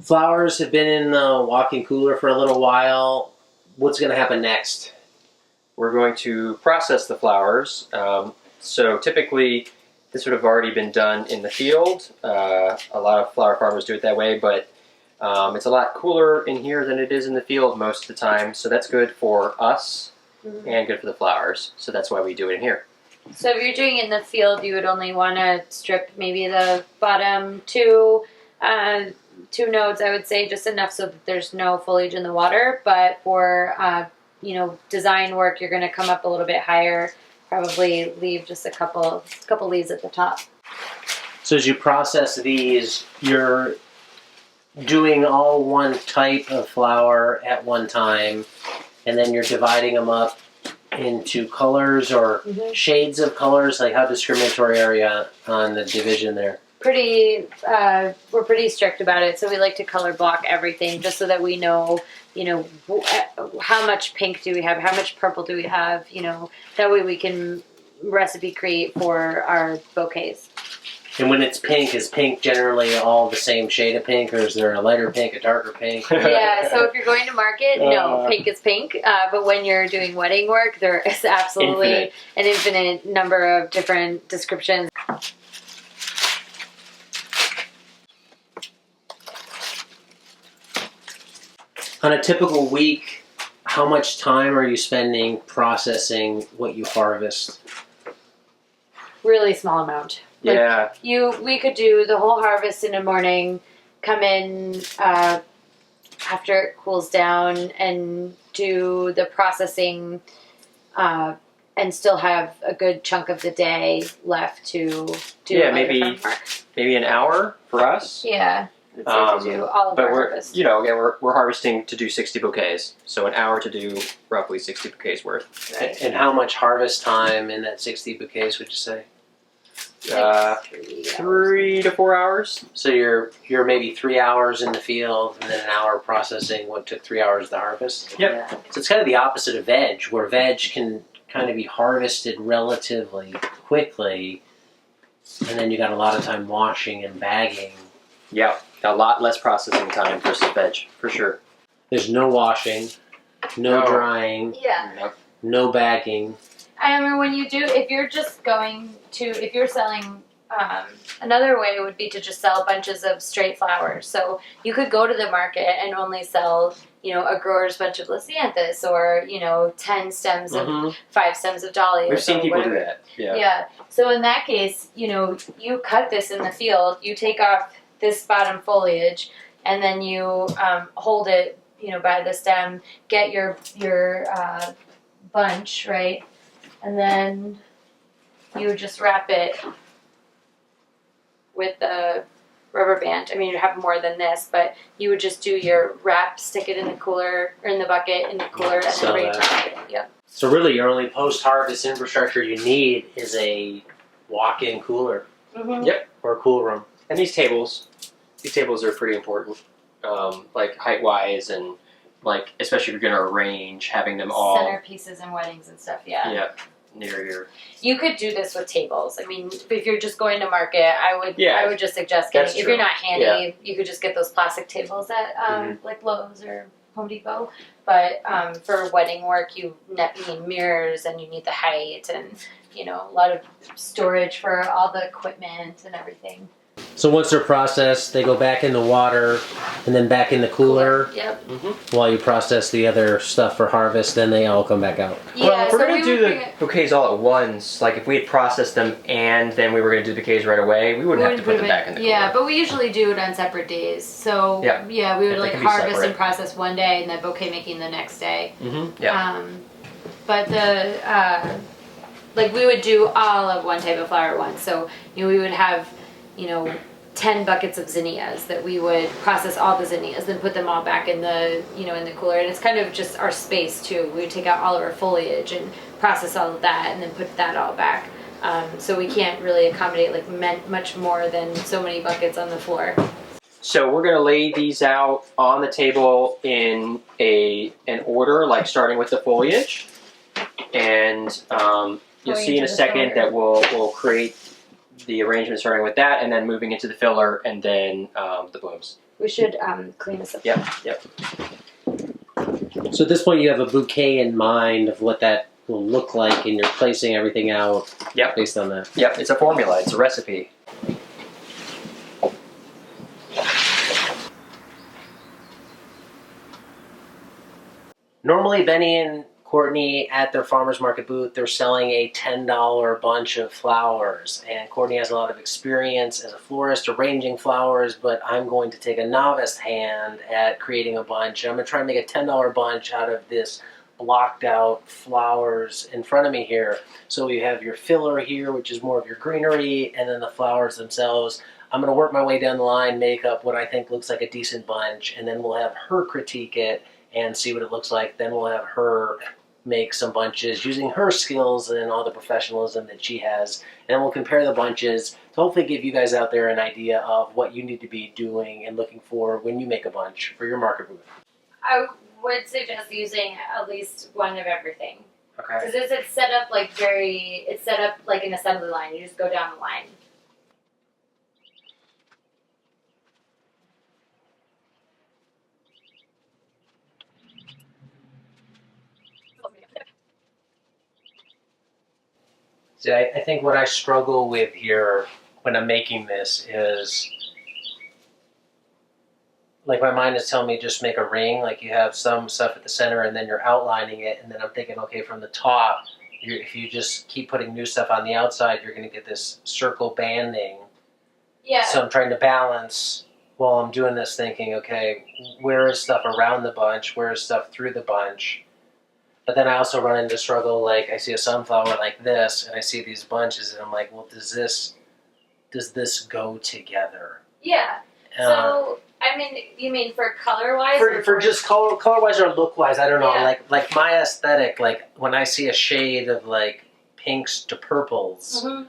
Flowers have been in the walk-in cooler for a little while. What's going to happen next? We're going to process the flowers. So typically, this would have already been done in the field. A lot of flower farmers do it that way, but it's a lot cooler in here than it is in the field most of the time. So that's good for us and good for the flowers. So that's why we do it in here. So if you're doing it in the field, you would only want to strip maybe the bottom two nodes, I would say, just enough so that there's no foliage in the water. But for design work, you're going to come up a little bit higher. Probably leave just a couple leaves at the top. So as you process these, you're doing all one type of flower at one time, and then you're dividing them up into colors or shades of colors. Like, how discriminatory are you on the division there? We're pretty strict about it, so we like to color block everything just so that we know, how much pink do we have, how much purple do we have, that way we can recipe create for our bouquets. And when it's pink, is pink generally all the same shade of pink, or is there a lighter pink, a darker pink? Yeah, so if you're going to market, no, pink is pink. But when you're doing wedding work, there is absolutely an infinite number of different descriptions. On a typical week, how much time are you spending processing what you harvest? Really small amount. We could do the whole harvest in the morning, come in after it cools down and do the processing and still have a good chunk of the day left to do maybe an hour for us. Yeah. It's like to do all of our harvest. We're harvesting to do 60 bouquets, so an hour to do roughly 60 bouquets worth. Right. And how much harvest time in that 60 bouquets would you say? 3 to 4 hours. So you're maybe 3 hours in the field and then an hour processing what took 3 hours to harvest? Yep. Yeah. So it's kind of the opposite of veg, where veg can kind of be harvested relatively quickly, and then you got a lot of time washing and bagging. Yeah, a lot less processing time versus veg, for sure. There's no washing, no drying, no bagging. I mean, if you're selling, another way would be to just sell bunches of straight flowers. So you could go to the market and only sell, a grower's bunch of lisianthus or, 10 stems of 5 stems of dahlias. We've seen people whatever. do that. Yeah. Yeah. So in that case, you cut this in the field, you take off this bottom foliage, and then you hold it, by the stem, get your bunch, right? And then you just wrap it with a rubber band. I mean, you have more than this, but you would just do your wrap, stick it in the cooler, or in the bucket, in the cooler, and then bring it to Yep. So really, your only post-harvest infrastructure you need is a walk-in cooler. Yep. Or a cool room. And these tables are pretty important, like height-wise and especially if you're going to arrange, having them all centerpieces and weddings and stuff. Yeah. Near your. You could do this with tables. I mean, if you're just going to market, I would just suggest getting. If you're not handy, you could just get those plastic tables at like Lowe's or Home Depot. But for wedding work, you need mirrors and you need the height and a lot of storage for all the equipment and everything. So once they're processed, they go back in the water and then back in the cooler. Yep. While you process the other stuff for harvest, then they all come back out. Yeah, well, if we're going to do the bouquets all at once, like if we had processed them and then we were going to do the bouquets right away, we wouldn't have to put them back in the cooler. Yeah, but we usually do it on separate days. So we would harvest and process one day and then bouquet making the next day. But we would do all of one type of flower at once. So we would have 10 buckets of zinnias that we would process all the zinnias, then put them all back in the, in the cooler. And it's kind of just our space too. We would take out all of our foliage and process all of that and then put that all back. So we can't really accommodate much more than so many buckets on the floor. So we're going to lay these out on the table in an order, starting with the foliage. And you'll see in a second that we'll create the arrangement starting with that and then moving into the filler and then the blooms. We should clean this up. Yep, yep. So at this point, you have a bouquet in mind of what that will look like, and you're placing everything out Yep. based on that. Yep, it's a formula, it's a recipe. Normally, Benny and Courtney at their farmer's market booth, they're selling a $10 bunch of flowers. And Courtney has a lot of experience as a florist arranging flowers, but I'm going to take a novice hand at creating a bunch. I'm going to try and make a $10 bunch out of this blocked out flowers in front of me here. So you have your filler here, which is more of your greenery, and then the flowers themselves. I'm going to work my way down the line, make up what I think looks like a decent bunch, and then we'll have her critique it and see what it looks like. Then we'll have her make some bunches using her skills and all the professionalism that she has. And we'll compare the bunches to hopefully give you guys out there an idea of what you need to be doing and looking for when you make a bunch for your market booth. I would suggest using at least one of everything. Okay. Because it's set up like it's set up like an assembly line. You just go down the line. See, I think what I struggle with here when I'm making this is, like, my mind is telling me just make a ring, like you have some stuff at the center and then you're outlining it, and then I'm thinking, okay, from the top, if you just keep putting new stuff on the outside, you're going to get this circle banding. Yeah. So I'm trying to balance while I'm doing this, thinking, okay, where is stuff around the bunch, where is stuff through the bunch? But then I also run into struggle, like I see a sunflower like this, and I see these bunches, and I'm like, well, does this go together? Yeah. So, I mean, you mean for color-wise? For just color-wise or look-wise, I don't know. Yeah. Like my aesthetic, like when I see a shade of like pinks to purples, Mhm.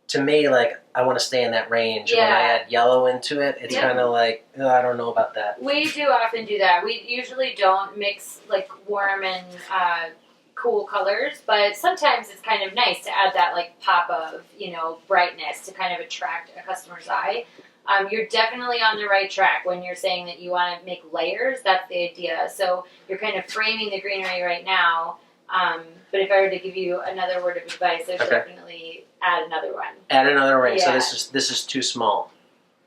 to me, like I want to stay in that range. And when I Yeah. add yellow into it, it's kind of like, oh, I don't know about that. We do often do that. We usually don't mix like warm and cool colors, but sometimes it's kind of nice to add that like pop of, brightness to kind of attract a customer's eye. You're definitely on the right track when you're saying that you want to make layers. That's the idea. So you're kind of framing the greenery right now. But if I were to give you another word of advice, I'd definitely add another one. Add another ring. Yeah. So this is too small.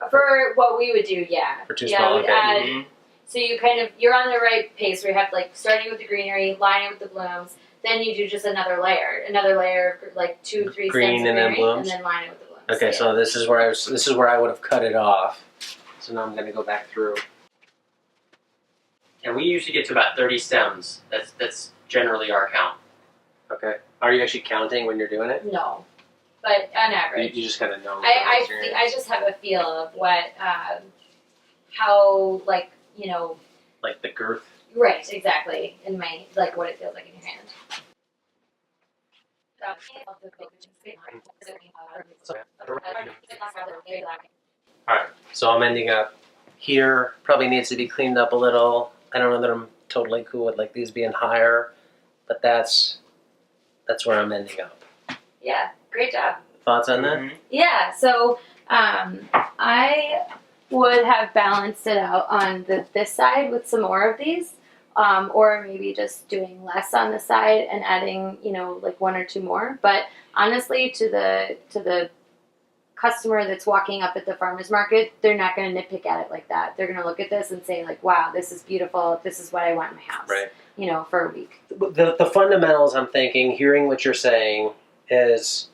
For what we would do, yeah. For too yeah, small. we'd Okay. add, So you're on the right pace where you have like starting with the greenery, line it with the blooms, then you do just another layer of like 2-3 Green stems of and then greenery, blooms? and then line it with the blooms. Okay, Yeah. so this is where I would have cut it off. So now I'm going to go back through. And we usually get to about 30 stems. That's generally our count. Okay. Are you actually counting when you're doing it? No, but on average. You just kind of know. I just have a feel of what, how, like, like the girth. right, exactly, in my, like, what it feels like in your hand. Alright, so I'm ending up here. Probably needs to be cleaned up a little. I don't know that I'm totally cool with like these being higher, but that's where I'm ending up. Yeah, great job. Thoughts on that? Mhm. Yeah, so I would have balanced it out on this side with some more of these, or maybe just doing less on the side and adding, like 1 or 2 more. But honestly, to the customer that's walking up at the farmer's market, they're not going to nitpick at it like that. They're going to look at this and say like, wow, this is beautiful. This is what I want in my house. Right. For a week. The fundamentals, I'm thinking, hearing what you're saying, is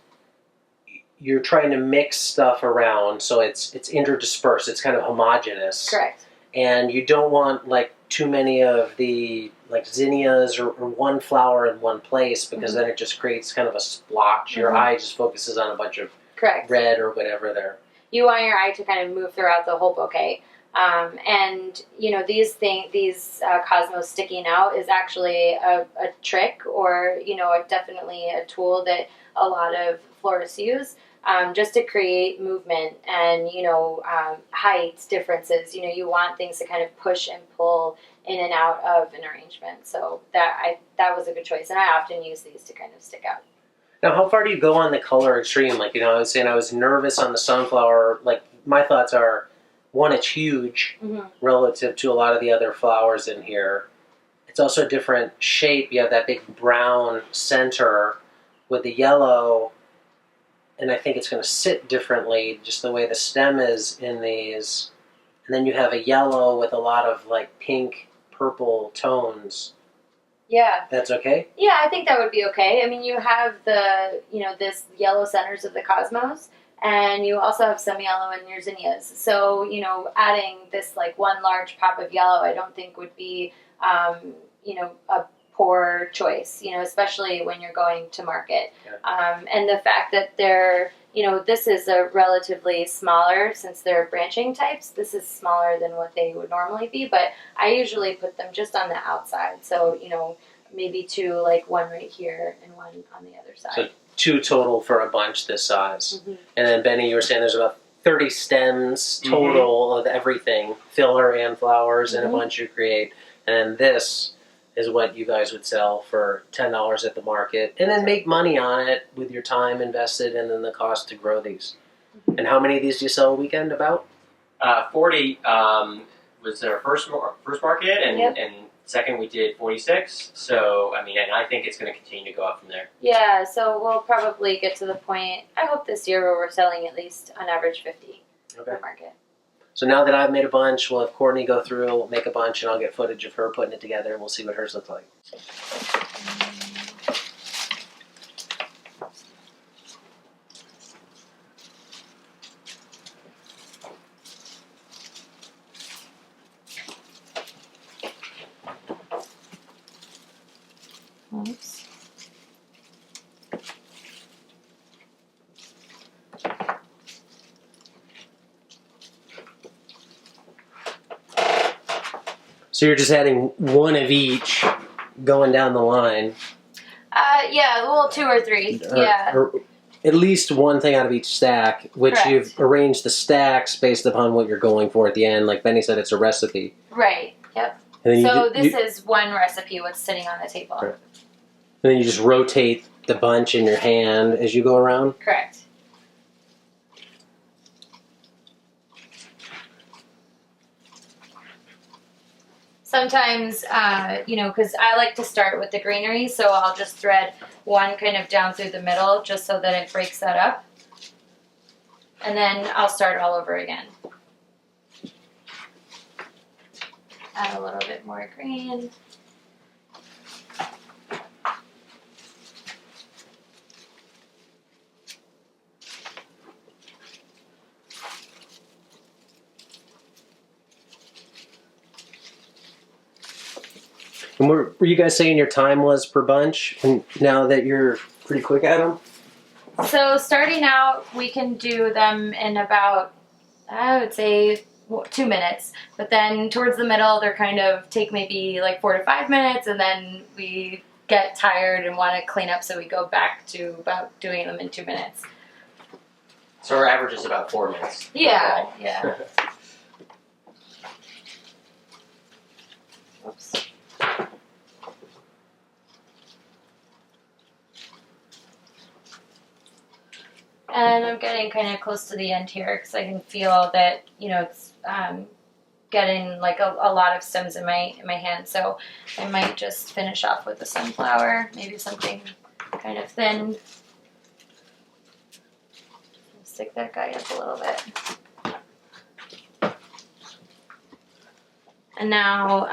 you're trying to mix stuff around so it's interdispersed. It's kind of homogeneous. Correct. And you don't want like too many of the like zinnias or one flower in one place, because then it just creates kind of a splotch. Your eye just focuses on a bunch of Correct. red or whatever there. You want your eye to kind of move throughout the whole bouquet. And these cosmos sticking out is actually a trick, or definitely a tool that a lot of florists use, just to create movement and height differences. You want things to kind of push and pull in and out of an arrangement. So that was a good choice, and I often use these to kind of stick out. Now, how far do you go on the color extreme? Like, I was saying I was nervous on the sunflower. Like, my thoughts are, one, it's huge Mhm. relative to a lot of the other flowers in here. It's also a different shape. You have that big brown center with the yellow, and I think it's going to sit differently, just the way the stem is in these. And then you have a yellow with a lot of like pink, purple tones. Yeah. That's okay? Yeah, I think that would be okay. I mean, you have the, this yellow centers of the cosmos, and you also have some yellow in your zinnias. So, adding this like one large pop of yellow, I don't think would be, a poor choice, especially when you're going to market. Yeah. And the fact that they're, this is a relatively smaller, since they're branching types, this is smaller than what they would normally be, but I usually put them just on the outside. So, maybe two, like one right here and one on the other side. So 2 total for a bunch this size. Mm-hmm. And then Benny, you were saying there's about 30 stems total of everything, filler and flowers in a bunch you create. And then this is what you guys would sell for $10 at the market, and then make money on it with your time invested and then the cost to grow these. And how many of these do you sell a weekend about? 40 was our first market, and, Yep. and second we did 46. So, I mean, and I think it's going to continue to go up from there. Yeah, so we'll probably get to the point, I hope this year, where we're selling at least on average 50 per market. So now that I've made a bunch, we'll have Courtney go through, make a bunch, and I'll get footage of her putting it together, and we'll see what hers looks like. Oops. So you're just adding one of each going down the line. Yeah, well, 2 or 3. Yeah. Or at least one thing out of each stack, which Correct. you've arranged the stacks based upon what you're going for at the end. Like Benny said, it's a recipe. Right, yep. And then So you, this is one recipe, what's sitting on the table. Right. And then you just rotate the bunch in your hand as you go around. Correct. Sometimes, because I like to start with the greenery, so I'll just thread one kind of down through the middle just so that it breaks that up. And then I'll start all over again. Add a little bit more green. And were you guys saying your time was per bunch? And now that you're pretty quick at them? So starting out, we can do them in about, I would say, 2 minutes. But then towards the middle, they're kind of take maybe like 4 to 5 minutes, and then we get tired and want to clean up, so we go back to about doing them in 2 minutes. So our average is about 4 minutes. Yeah, overall. yeah. Oops. And I'm getting kind of close to the end here because I can feel that, it's getting like a lot of stems in my hand. So I might just finish off with the sunflower, maybe something kind of thin. Stick that guy up a little bit. And now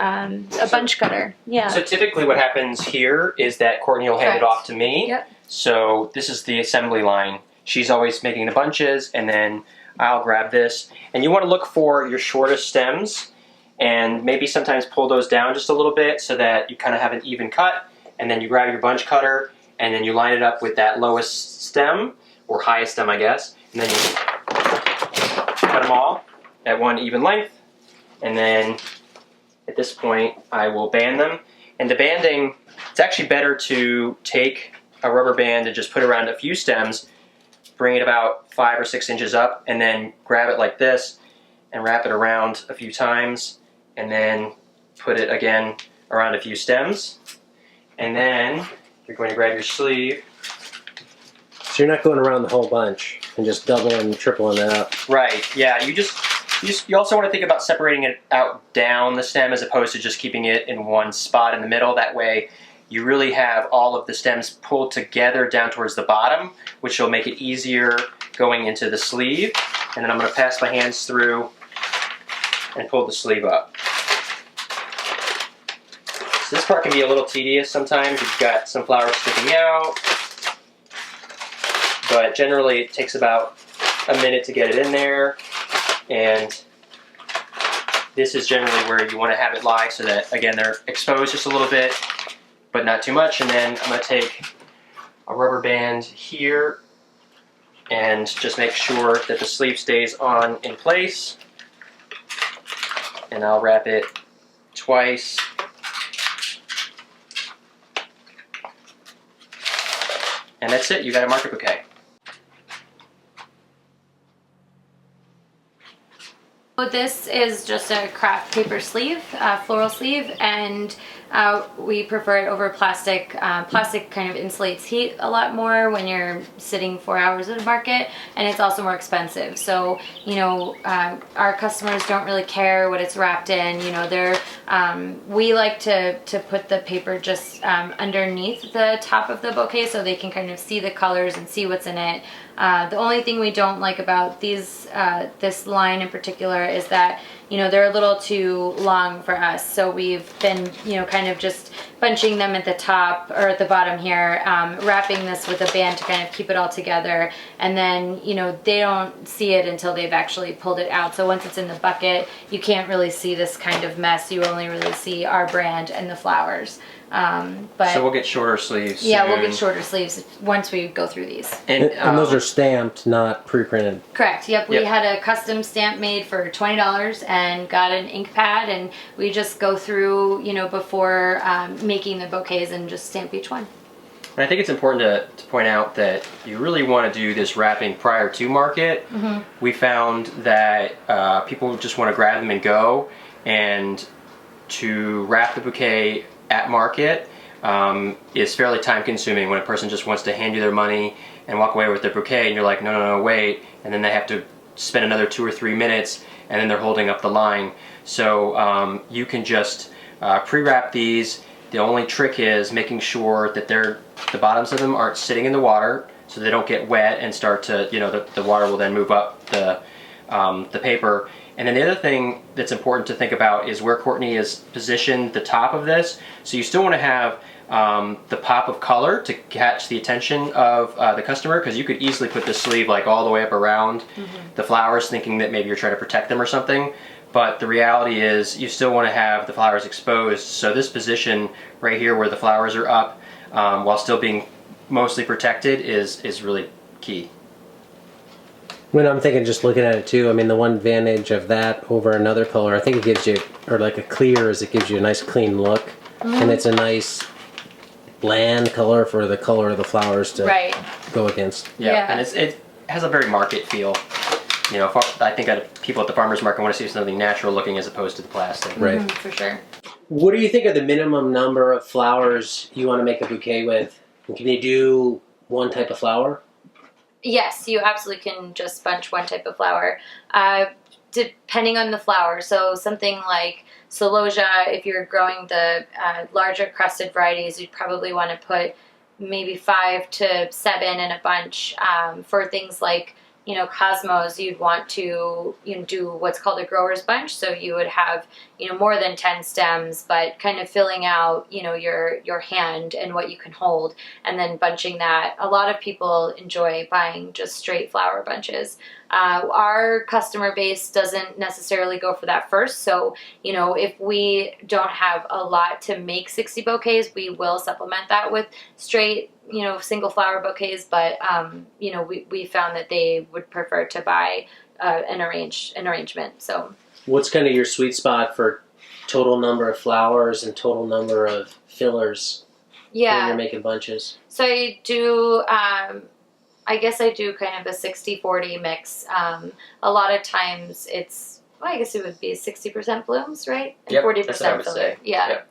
a bunch cutter. Yeah. So typically what happens here is that Courtney will hand it Correct. off to me. Yep. So this is the assembly line. She's always making the bunches, and then I'll grab this. And you want to look for your shortest stems, and maybe sometimes pull those down just a little bit so that you kind of have an even cut. And then you grab your bunch cutter, and then you line it up with that lowest stem, or highest stem, I guess. And then you cut them all at one even length. And then at this point, I will band them. And the banding, it's actually better to take a rubber band and just put it around a few stems, bring it about 5 or 6 inches up, and then grab it like this and wrap it around a few times, and then put it again around a few stems. And then you're going to grab your sleeve. So you're not going around the whole bunch and just doubling and tripling it up. Right, yeah, you just You also want to think about separating it out down the stem as opposed to just keeping it in one spot in the middle. That way you really have all of the stems pulled together down towards the bottom, which will make it easier going into the sleeve. And then I'm going to pass my hands through and pull the sleeve up. So this part can be a little tedious sometimes. You've got some flowers sticking out, but generally it takes about a minute to get it in there. And this is generally where you want to have it lie so that, again, they're exposed just a little bit, but not too much. And then I'm going to take a rubber band here and just make sure that the sleeve stays on in place. And I'll wrap it twice. And that's it, you got a market bouquet. So this is just a craft paper sleeve, floral sleeve, and we prefer it over plastic. Plastic kind of insulates heat a lot more when you're sitting 4 hours at a market, and it's also more expensive. So, you know, our customers don't really care what it's wrapped in. You know, we like to put the paper just underneath the top of the bouquet so they can kind of see the colors and see what's in it. The only thing we don't like about these, this line in particular, is that, you know, they're a little too long for us. So we've been, you know, kind of just bunching them at the top or at the bottom here, wrapping this with a band to kind of keep it all together. And then, you know, they don't see it until they've actually pulled it out. So once it's in the bucket, you can't really see this kind of mess. You only really see our brand and the flowers. But so we'll get shorter sleeves. Yeah, soon. we'll get shorter sleeves once we go through these. And those are stamped, not pre-printed. Correct. Yep. We had a custom stamp made for $20 and got an ink pad, and we just go through, you know, before making the bouquets and just stamp each one. And I think it's important to point out that you really want to do this wrapping prior to market. Mm-hmm. We found that people just want to grab them and go, and to wrap the bouquet at market is fairly time consuming when a person just wants to hand you their money and walk away with their bouquet, and you're like, no, wait, and then they have to spend another 2 or 3 minutes, and then they're holding up the line. So you can just pre-wrap these. The only trick is making sure that the bottoms of them aren't sitting in the water, so they don't get wet and start to, you know, the water will then move up the paper. And then the other thing that's important to think about is where Courtney has positioned the top of this. So you still want to have the pop of color to catch the attention of the customer, because you could easily put the sleeve like all the way up around the flowers, thinking that maybe you're trying to protect them or something. But the reality is you still want to have the flowers exposed. So this position right here where the flowers are up while still being mostly protected is really key. When I'm thinking, just looking at it too, I mean, the one advantage of that over another color, I think it gives you, or like a clear, is it gives you a nice clean look. And it's a nice bland color for the color of the flowers to go against. Yeah. And it has a very market feel. You know, I think people at the farmer's market want to see something natural looking as opposed to the plastic. Right. For sure. What do you think are the minimum number of flowers you want to make a bouquet with? And can you do one type of flower? Yes, you absolutely can just bunch one type of flower, depending on the flower. So something like celosia, if you're growing the larger crusted varieties, you'd probably want to put maybe 5 to 7 in a bunch. For things like, you know, cosmos, you'd want to, you know, do what's called a grower's bunch. So you would have, you know, more than 10 stems, but kind of filling out, you know, your hand and what you can hold, and then bunching that. A lot of people enjoy buying just straight flower bunches. Our customer base doesn't necessarily go for that first. So, you know, if we don't have a lot to make 60 bouquets, we will supplement that with straight, you know, single flower bouquets. But, you know, we found that they would prefer to buy an arrangement. So what's kind of your sweet spot for total number of flowers and total number of fillers when you're making bunches? So I do, I guess I do kind of a 60-40 mix. A lot of times it's, well, I guess it would be 60% blooms, right? And 40% filler. Yeah. Yep.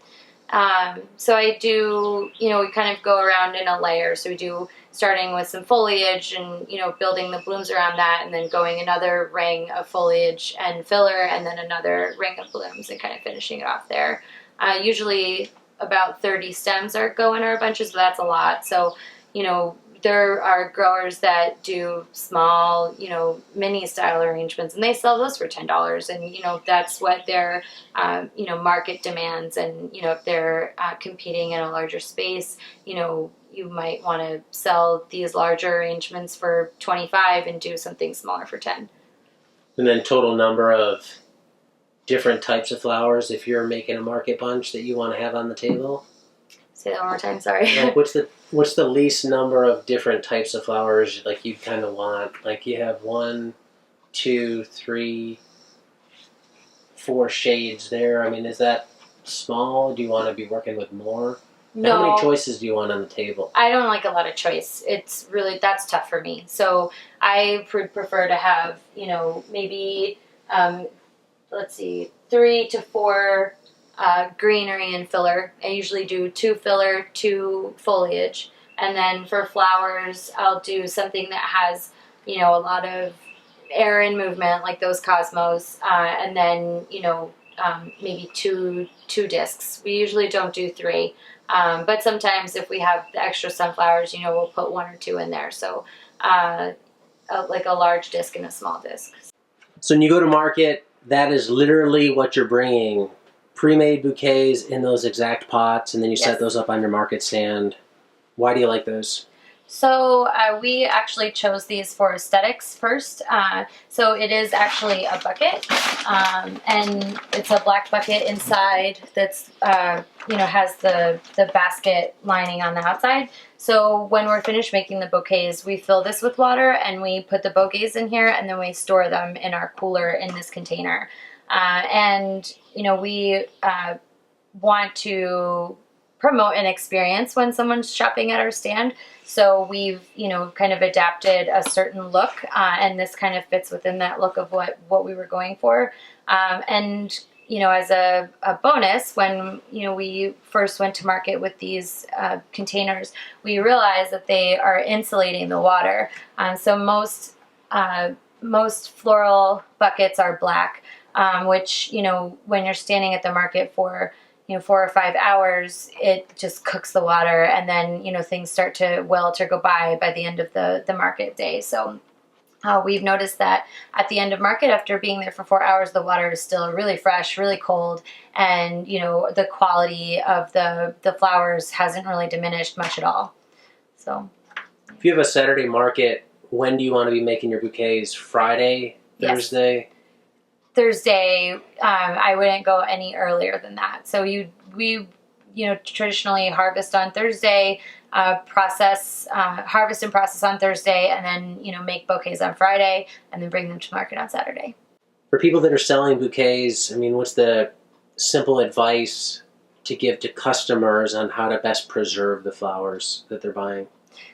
So I do, we kind of go around in a layer. So we do starting with some foliage and, building the blooms around that, and then going another ring of foliage and filler, and then another ring of blooms, and kind of finishing it off there. Usually about 30 stems go in our bunches, but that's a lot. So, there are growers that do small, mini style arrangements, and they sell those for $10. And, that's what their, market demands. And, if they're competing in a larger space, you might want to sell these larger arrangements for 25 and do something smaller for 10. And then total number of different types of flowers if you're making a market bunch that you want to have on the table? Say that one more time, sorry. Like what's the least number of different types of flowers like you kind of want? Like you have 1, 2, 3, 4 shades there. I mean, is that small? Do you want to be working with more? No. How many choices do you want on the table? I don't like a lot of choice. It's really, that's tough for me. So I would prefer to have, maybe, let's see, 3 to 4 greenery and filler. I usually do 2 filler, 2 foliage. And then for flowers, I'll do something that has, a lot of air and movement, like those cosmos. And then, maybe two discs. We usually don't do 3. But sometimes if we have the extra sunflowers, we'll put 1 or 2 in there. So like a large disc and a small disc. So when you go to market, that is literally what you're bringing. Pre-made bouquets in those exact pots, and then you set those up on your market stand. Why do you like those? So we actually chose these for aesthetics first. So it is actually a bucket, and it's a black bucket inside that's has the basket lining on the outside. So when we're finished making the bouquets, we fill this with water and we put the bouquets in here, and then we store them in our cooler in this container. And we want to promote an experience when someone's shopping at our stand. So we've, kind of adapted a certain look, and this kind of fits within that look of what we were going for. And, as a bonus, when, we first went to market with these containers, we realized that they are insulating the water. So most floral buckets are black, which, when you're standing at the market for 4 or 5 hours, it just cooks the water, and then, things start to wilt or go by the end of the market day. So we've noticed that at the end of market, after being there for 4 hours, the water is still really fresh, really cold, and, the quality of the flowers hasn't really diminished much at all. So if you have a Saturday market, when do you want to be making your bouquets? Friday, Thursday? Yes. Thursday, I wouldn't go any earlier than that. So we traditionally harvest on Thursday, harvest and process on Thursday, and then, make bouquets on Friday, and then bring them to market on Saturday. For people that are selling bouquets, I mean, what's the simple advice to give to customers on how to best preserve the flowers that they're buying?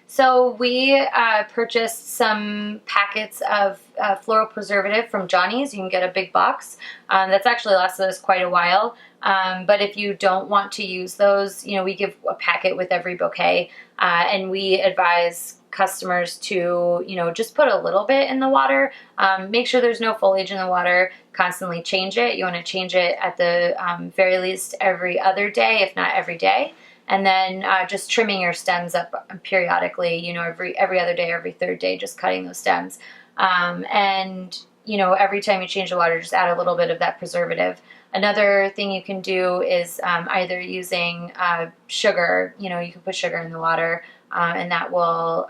So we purchased some packets of floral preservative from Johnny's. You can get a big box. That's actually lasted us quite a while. But if you don't want to use those, we give a packet with every bouquet. And we advise customers to, just put a little bit in the water. Make sure there's no foliage in the water. Constantly change it. You want to change it at the very least every other day, if not every day. And then just trimming your stems up periodically, every other day, every third day, just cutting those stems. And, every time you change the water, just add a little bit of that preservative. Another thing you can do is either using sugar, you can put sugar in the water, and that will,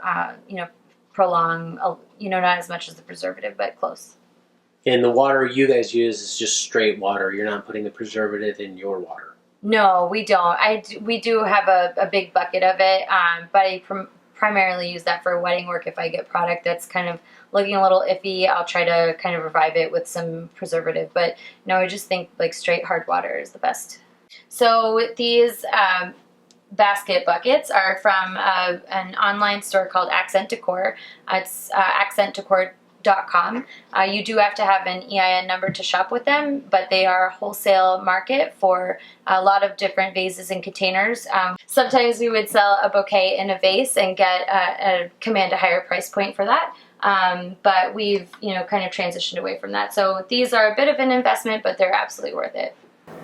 prolong, not as much as the preservative, but close. And the water you guys use is just straight water. You're not putting the preservative in your water. No, we don't. We do have a big bucket of it, but I primarily use that for wedding work. If I get product that's kind of looking a little iffy, I'll try to kind of revive it with some preservative. But no, I just think like straight hard water is the best. So these basket buckets are from an online store called Accent Decor. It's accentdecor.com. bouquet.com. You do have to have an EIN number to shop with them, but they are a wholesale market for a lot of different vases and containers. Sometimes we would sell a bouquet in a vase and command a higher price point for that. But we've, kind of transitioned away from that. So these are a bit of an investment, but they're absolutely worth it.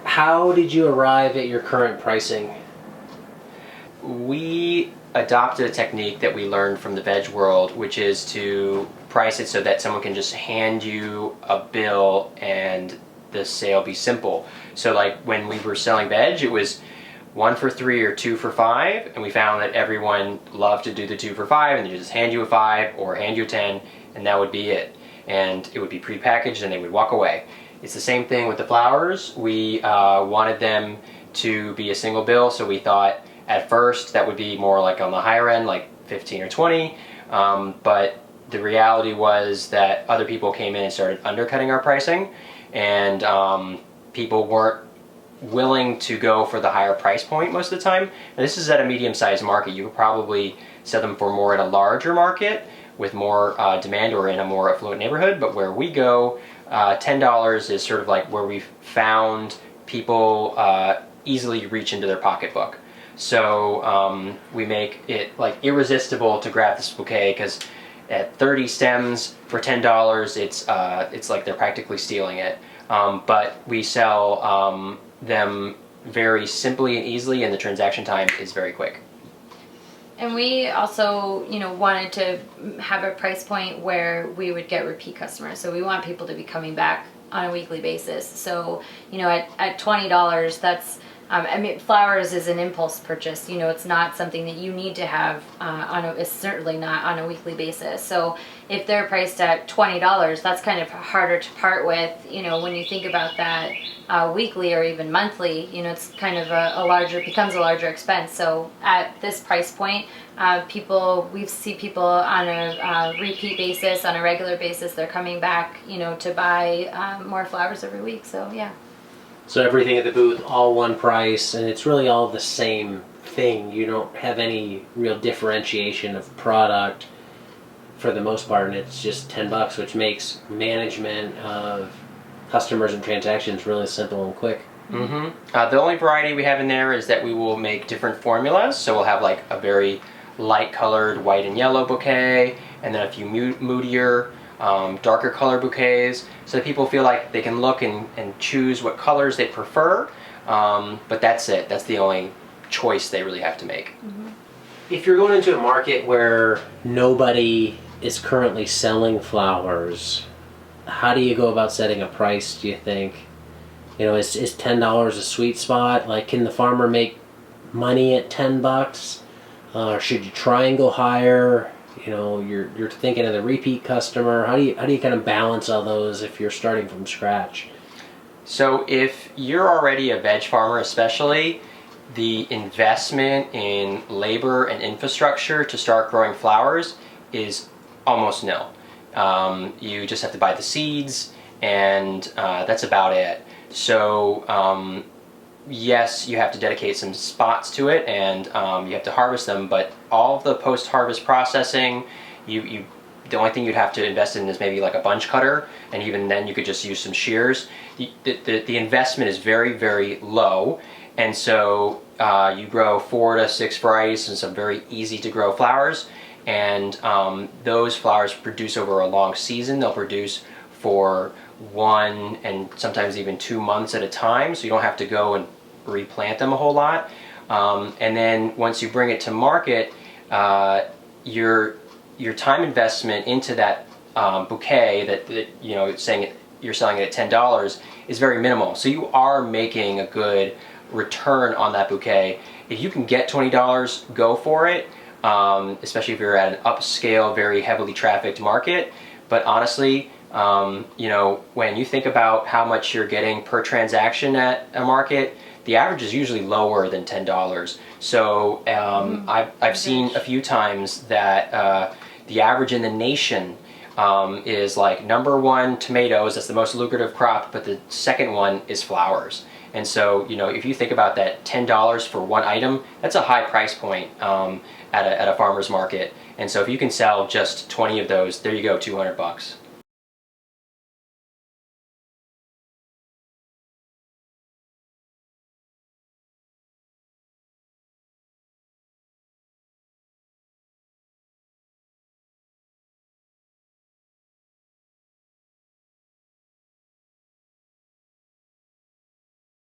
How did you arrive at your current pricing? We adopted a technique that we learned from the veg world, which is to price it so that someone can just hand you a bill and the sale be simple. So like when we were selling veg, it was 1 for 3 or 2 for 5, and we found that everyone loved to do the 2 for 5, and they just hand you a 5 or hand you a 10, and that would be it. And it would be prepackaged, and they would walk away. It's the same thing with the flowers. We wanted them to be a single bill, so we thought at first that would be more like on the higher end, like 15 or 20, but the reality was that other people came in and started undercutting our pricing, and people weren't willing to go for the higher price point most of the time. And this is at a medium-sized market. You could probably sell them for more at a larger market with more demand or in a more affluent neighborhood, but where we go, $10 is sort of like where we've found people easily reach into their pocketbook. So we make it like irresistible to grab this bouquet, because at 30 stems for $10, it's like they're practically stealing it. But we sell them very simply and easily, and the transaction time is very quick. And we also, wanted to have a price point where we would get repeat customers. So we want people to be coming back on a weekly basis. So, at $20, that's, flowers is an impulse purchase. It's not something that you need to have it's certainly not on a weekly basis. So if they're priced at $20, that's kind of harder to part with, when you think about that weekly or even monthly, it's kind of becomes a larger expense. So at this price point, we see people on a repeat basis, on a regular basis, they're coming back, to buy more flowers every week. So yeah. So everything at the booth, all one price, and it's really all the same thing. You don't have any real differentiation of product for the most part, and it's just $10, which makes management of customers and transactions really simple and quick. Mm-hmm. The only variety we have in there is that we will make different formulas. So we'll have like a very light colored white and yellow bouquet, and then a few moodier, darker color bouquets, so that people feel like they can look and choose what colors they prefer, but that's it. That's the only choice they really have to make. Mm-hmm. If you're going into a market where nobody is currently selling flowers, how do you go about setting a price, do you think? Is $10 a sweet spot? Like, can the farmer make money at $10? Or should you try and go higher? You're thinking of the repeat customer. How do you kind of balance all those if you're starting from scratch? So if you're already a veg farmer, especially, the investment in labor and infrastructure to start growing flowers is almost nil. You just have to buy the seeds, and that's about it. So yes, you have to dedicate some spots to it, and you have to harvest them, but all of the post-harvest processing, the only thing you'd have to invest in is maybe like a bunch cutter, and even then you could just use some shears. The investment is very, very low, and so you grow 4 to 6 varieties and some very easy to grow flowers, and those flowers produce over a long season. They'll produce for 1 and sometimes even 2 months at a time, so you don't have to go and replant them a whole lot. And then once you bring it to market, your time investment into that bouquet that saying you're selling it at $10 is very minimal. So you are making a good return on that bouquet. If you can get $20, go for it, especially if you're at an upscale, very heavily trafficked market. But honestly, when you think about how much you're getting per transaction at a market, the average is usually lower than $10. So I've seen a few times that the average in the nation is like number 1 tomatoes, that's the most lucrative crop, but the second one is flowers. And so if you think about that, $10 for one item, that's a high price point at a farmer's market. And so if you can sell just 20 of those, there you go, $200.